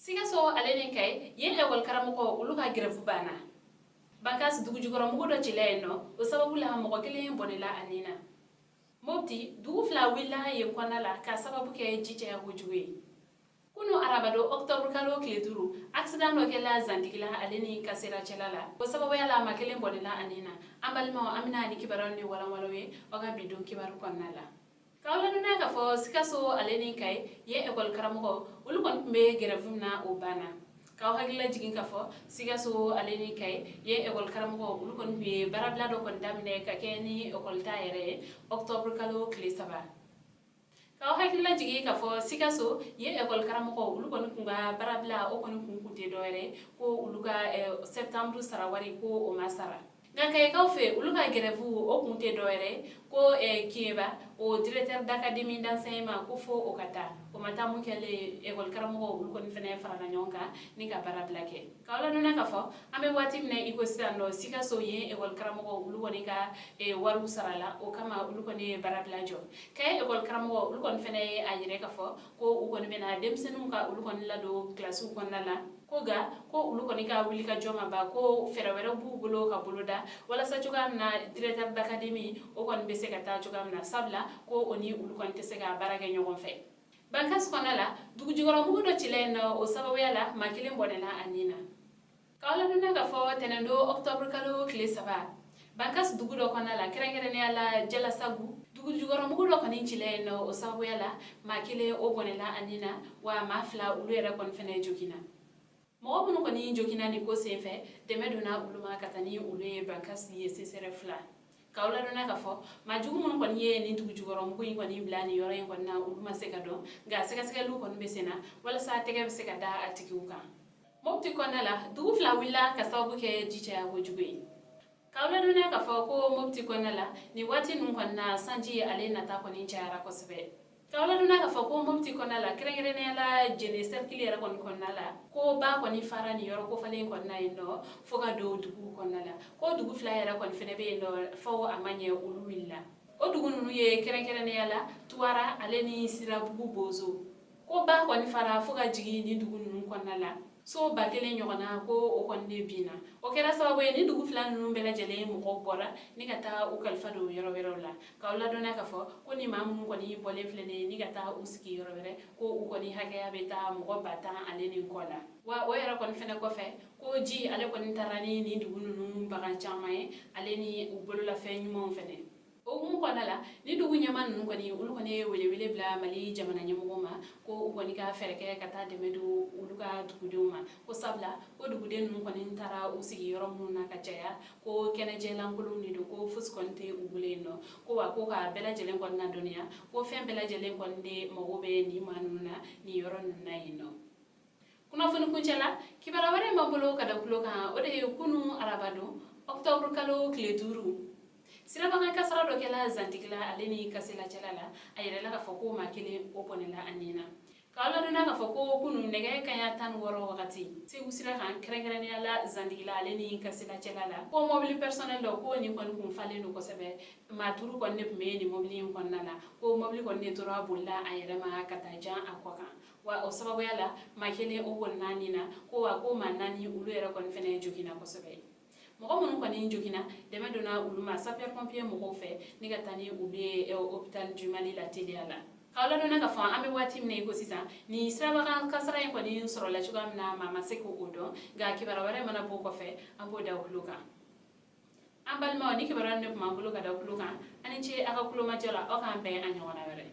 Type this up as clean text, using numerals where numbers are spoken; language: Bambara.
Sikaso aleni kai ye ewal karamuko uluka grefu bana bankas dugu jugoro mugo do chile no o sababu la mo kele bonela anina mopti dugu fla willa ye kwana la ka sababu ke jiche ya hujuwe kuno arabado octobre kalo kleduru accident no kela zandigila aleni kasera chelala o sababu ya la makele bonela anina ambalmo amina ni kibaroni wala walawe oga bidon kibaru kwana la kawla duna ka fo sikaso aleni kai ye ekol karamuko ulu kon be gerevumna o bana kaw hagila jigin ka fo sikaso aleni kai ye ekol karamuko ulu kon be barabla do kon damine ka keni ekol tayere octobre kalo klesaba kaw hagila jigi ka fo sikaso ye ekol karamuko ulu kon kunga barabla o kon kunkunte doere ko ulu ka septembre sarawari ko o masara ngakay kaw fe ulu ka gerevu o kunte doere ko kieba o directeur d'académie d'enseignement ko fo o kata o mata mu kele école karamo ulu ko ni fene farana nyonka ni ka barabla ke kawla nuna ka fo ambe wati mne iko sitano sikaso ye école karamo ulu ko ni ka waru sarala o kama ulu ko ni barabla jo kay école karamo ulu ko ni fene ayire ka fo ko u ko ni bena demsenu ka ulu ko ni lado classe ko nala koga ko ulu ko ni ka wuli ka joma ba ko ferawere bu bulo ka buloda wala sa jogam na directeur d'académie o kon be se ka ta jogam na sabla ko oni ulu kon te se ga barage nyogon fe bankas konala dugu jigoro mu do chilen o sababu yala makile bonela anina kawla duna ga fo tenendo octobre kalo kle saba bankas dugu do konala kerengere ne ala jela sagu dugu jigoro mu do konin chilen o sababu yala makile o bonela anina wa mafla ulu era kon fene jogina mo bunu ko ni jokina ni ko sefe deme dona uluma katani ule bankas ye sesere fla kawla dona ka fo majugu mun ko ni ni dugu jugoro ko yi ko ni blani yoro ko na uluma seka do ga seka lu ko be sena wala sa tege be seka da atikiuka mopti ko nala dugu fla willa ka sabu ke jiche ya ko jugu kawla dona ka fo ko mopti ko nala ni wati nun ko na sanji ale na ta ko ni chara ko sebe kawla duna ka fo ko mopti konala kerengere ne la jene circle era kon konala ko ba ko ni fara ni yoro ko falen kon na ino foga do dugu konala ko dugu flyera kon fene be no fo amanye uluwilla o dugu nunu ye kerengere ne la tuara aleni sira bugu bozo ko ba ko ni fara foga jigi ni dugu nunu konala so ba kele nyogona ko o konne bina o kera sababu ni dugu flan nunu bela jele mo ko bora ni kata o kalfa do yoro wero la kawla dona ka fo ko ni mamu ko ni bole flene ni kata o ski yoro were ko ko ni hagaya beta mo bata aleni kola wa o yara kon fene ko fe ko ji ale kon tarani ni dugu nunu bagan chamae aleni o bolo la fe nyumo fene o mu konala ni dugu nyama nunu ko ni ulu ko ne wele bla mali jamana nyamo ma ko ko ni ka fereke kata de medu ulu ka dugu duma ko sabla ko dugu den nunu ko ni tara o sigi yoro mun na ka jaya ko kene jelan bulu ni do ko fus konte ubule no ko wa ko ka bela jelen kon na dunia ko fen bela jelen kon de mogobe ni manuna ni yoro nunna yino kuna funu kunchela kibara ware mabolo kada kuloka o de kunu arabado octobre kalo kleduru sirabanga kasara do kela zantigla aleni kasela chelala ayirela ka foko makile oponela anina kala dona ka foko kunu nege kanya tan woro wakati si usira kan krengrene ala zandigla aleni kasela chelala ko mobile personnel do ko ni kon kun fale no ko sebe maturu kon ne me ni mobile kon nala ko mobile kon ne tora bulla ayirema kataja akoka wa o sababu yala makile oponna nina ko wa ko manani ulu era kon fene jogina ko sebe mogo mun ko ni jogina deme dona uluma sapeur pompier mogo fe ni gatani ube hôpital du Mali la teliala kawla dona ka fa ambe wati mne ko sisa ni sraba kan kasara ko ni soro la chuga mna mama seko odo ga kibara ware mana bo ko fe ambo da huluka ambal ma ni kibara ne ma huluka da huluka ani che aka kuloma jola o kan be anyona ware